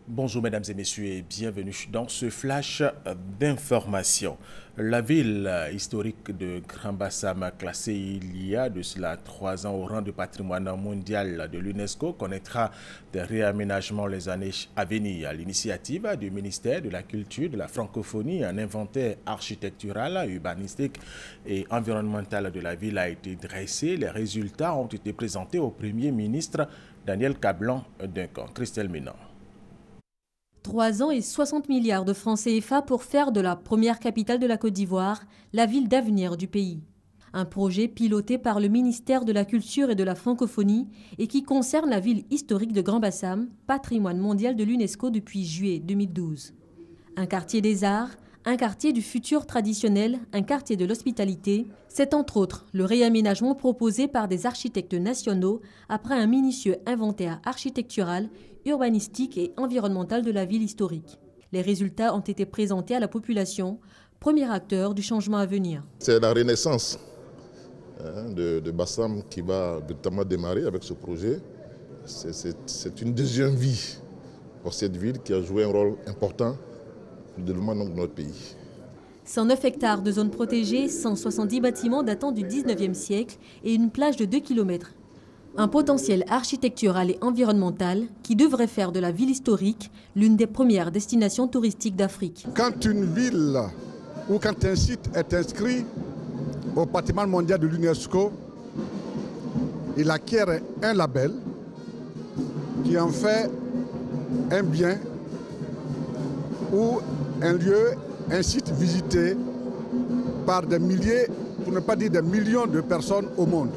Bonjour mesdames et messieurs et bienvenue dans ce flash d'information. La ville historique de Grand Bassam, classée il y a de cela 3 ans au rang de patrimoine mondial de l'UNESCO, connaîtra des réaménagements les années à venir. L'initiative du ministère de la Culture, de la Francophonie, un inventaire architectural, urbanistique et environnemental de la ville a été dressée. Les résultats ont été présentés au Premier ministre Daniel Kablan-Duncan. Christelle Ménan. 3 ans et 60 milliards de francs CFA pour faire de la première capitale de la Côte d'Ivoire la ville d'avenir du pays. Un projet piloté par le ministère de la Culture et de la Francophonie et qui concerne la ville historique de Grand Bassam, patrimoine mondial de l'UNESCO depuis juillet 2012. Un quartier des arts, un quartier du futur traditionnel, un quartier de l'hospitalité, c'est entre autres le réaménagement proposé par des architectes nationaux après un minutieux inventaire architectural, urbanistique et environnemental de la ville historique. Les résultats ont été présentés à la population, premier acteur du changement à venir. C'est la renaissance de Bassam qui va véritablement démarrer avec ce projet. C'est une deuxième vie pour cette ville qui a joué un rôle important pour le développement de notre pays. 109 hectares de zones protégées, 170 bâtiments datant du 19e siècle et une plage de 2 km. Un potentiel architectural et environnemental qui devrait faire de la ville historique l'une des premières destinations touristiques d'Afrique. Quand une ville ou quand un site est inscrit au patrimoine mondial de l'UNESCO, il acquiert un label qui en fait un bien ou un lieu, un site visité par des milliers, pour ne pas dire des millions de personnes au monde.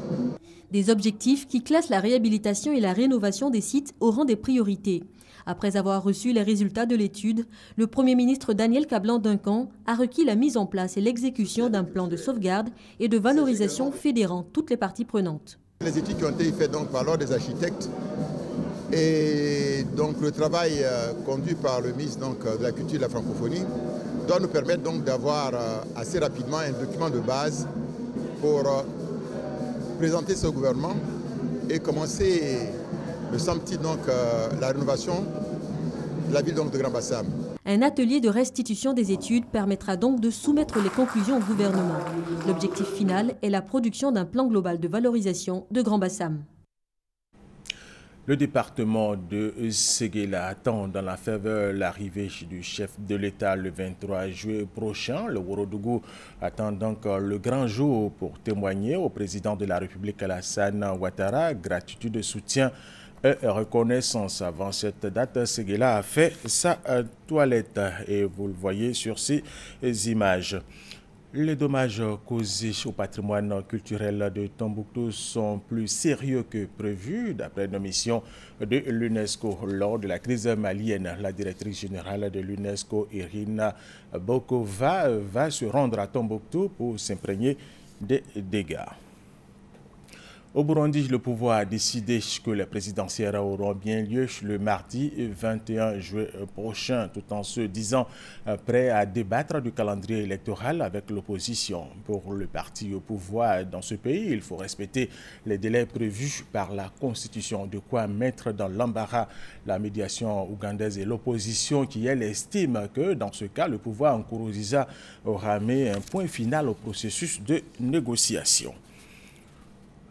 Des objectifs qui classent la réhabilitation et la rénovation des sites au rang des priorités. Après avoir reçu les résultats de l'étude, le Premier ministre Daniel Kablan-Duncan a requis la mise en place et l'exécution d'un plan de sauvegarde et de valorisation fédérant toutes les parties prenantes. Les études qui ont été faites donc par l'ordre des architectes et donc le travail conduit par le ministre de la Culture et de la Francophonie doit nous permettre donc d'avoir assez rapidement un document de base pour présenter ce gouvernement et commencer le samedi la rénovation de la ville de Grand Bassam. Un atelier de restitution des études permettra donc de soumettre les conclusions au gouvernement. L'objectif final est la production d'un plan global de valorisation de Grand Bassam. Le département de Séguéla attend dans la faveur l'arrivée du chef de l'État le 23 juillet prochain. Le Ourodougou attend donc le grand jour pour témoigner au président de la République Alassane Ouattara gratitude, soutien et reconnaissance. Avant cette date, Séguéla a fait sa toilette et vous le voyez sur ces images. Les dommages causés au patrimoine culturel de Tombouctou sont plus sérieux que prévu, d'après une mission de l'UNESCO. Lors de la crise malienne, la directrice générale de l'UNESCO, Irina Bokova, va se rendre à Tombouctou pour s'imprégner des dégâts. Au Burundi, le pouvoir a décidé que les présidentielles auront bien lieu le mardi 21 juillet prochain, tout en se disant prêt à débattre du calendrier électoral avec l'opposition. Pour le parti au pouvoir dans ce pays, il faut respecter les délais prévus par la Constitution, de quoi mettre dans l'embarras la médiation ougandaise et l'opposition qui, elle, estime que dans ce cas, le pouvoir Nkurunziza aura mis un point final au processus de négociation.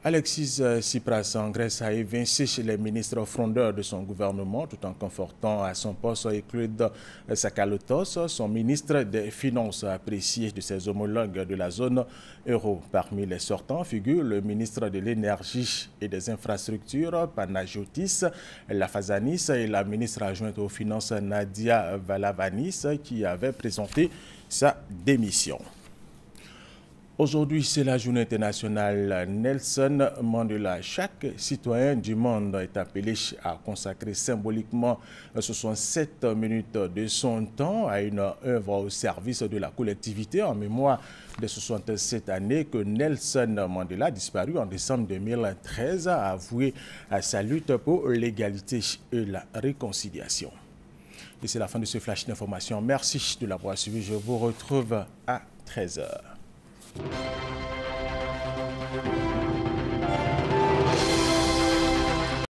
Alexis Tsipras en Grèce a évincé chez les ministres frondeurs de son gouvernement tout en confortant à son poste Euclide Sakalotos, son ministre des Finances, apprécié de ses homologues de la zone euro. Parmi les sortants figure le ministre de l'Énergie et des Infrastructures, Panagiotis Lafazanis, et la ministre adjointe aux Finances, Nadia Valavanis, qui avait présenté sa démission. Aujourd'hui, c'est la journée internationale Nelson Mandela. Chaque citoyen du monde est appelé à consacrer symboliquement 67 minutes de son temps à une œuvre au service de la collectivité en mémoire des 67 années que Nelson Mandela, disparu en décembre 2013, a avoué à sa lutte pour l'égalité et la réconciliation. Et c'est la fin de ce flash d'information. Merci de l'avoir suivi. Je vous retrouve à 13h.